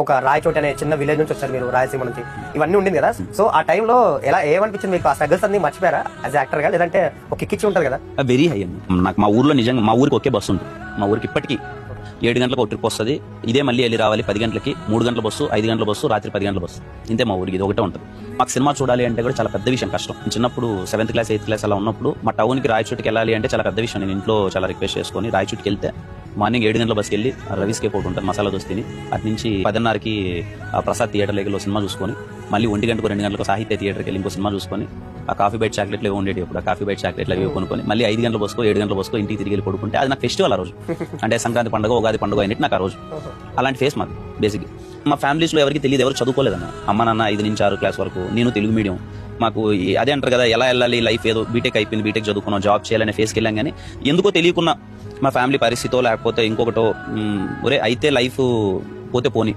ఒక రాయచోటి అనే చిన్న విలేజ్ నుంచి వచ్చారు మీరు, రాయలసీమ నుంచి, ఇవన్నీ ఉండింది కదా. సో ఆ టైంలో ఎలా ఏమనిపించింది మీకు? ఆ స్ట్రగుల్స్ అన్ని మర్చిపోయారా యాజ్ యాక్టర్ గా, లేదంటే ఒక కిక్కిచ్చి ఉంటుంది కదా? వెరీ హై అండి. నాకు మా ఊర్లో నిజంగా మా ఊరికి ఒకే బస్సు ఉంటుంది. మా ఊరికి ఇప్పటికీ 7 గంటలకు ఒక ట్రిప్ వస్తుంది. ఇదే మళ్ళీ వెళ్ళి రావాలి 10 గంటలకి, 3 గంటల బస్సు, 5 గంటల బస్సు, రాత్రి 10 గంటల బస్సు. ఇంతే మా ఊరికి, ఇది ఒకటే ఉంటుంది. మాకు సినిమా చూడాలి అంటే కూడా చాలా పెద్ద విషయం, కష్టం. చిన్నప్పుడు 7th క్లాస్ 8th క్లాస్ అలా ఉన్నప్పుడు మా టౌన్కి రాయచోటికి వెళ్ళాలి అంటే చాలా పెద్ద విషయం. నేను ఇంట్లో చాలా రిక్వెస్ట్ చేసుకుని రాయచోటికి వెళ్తే మార్నింగ్ 7 గంటల బస్కి వెళ్ళి రవిస్కే పోటీ ఉంటుంది మసాలా దోశ తిని, అటు నుంచి 10:30కి ప్రసాద్ థియేటర్ లెగలో సినిమా చూసుకొని, మళ్ళీ 1 గంటకు 2 గంటలకు సాహిత్య థియేటర్కి వెళ్ళి ఇంకో సినిమా చూసుకొని, ఆ కాఫీ బైట్ చాక్లెట్లు ఏవో ఉండేవి అప్పుడు, ఆ కాఫీ బైట్ చాక్లెట్లు అవి కొనుక్కొని మళ్ళీ 5 గంటల బస్కో 7 గంటల బస్కో ఇంటికి తిరిగి వెళ్ళి పడుకుంటే అది నాకు ఫెస్టివల్ ఆ రోజు. అంటే సంక్రాంతి పండుగ, ఉగాది పండుగ అయినట్టు నాకు ఆ రోజు. అలాంటి ఫేస్ మాది బేసిక్. మా ఫ్యామిలీస్లో ఎవరికి తెలియదు, ఎవరు చదువుకోలేదన్న. అమ్మ నాన్న 5 నుంచి 6 క్లాస్ వరకు, నేను తెలుగు మీడియం. మాకు అదే అంటారు కదా, ఎలా వెళ్ళాలి లైఫ్, ఏదో బీటెక్ అయిపోయింది, బీటెక్ చదువుకున్నాం, జాబ్ చేయాలనే ఫేస్కి వెళ్ళాం. కానీ ఎందుకో తెలియకున్నా మా ఫ్యామిలీ పరిస్థితో లేకపోతే ఇంకొకటో, ఒరే అయితే లైఫ్ పోతే పోని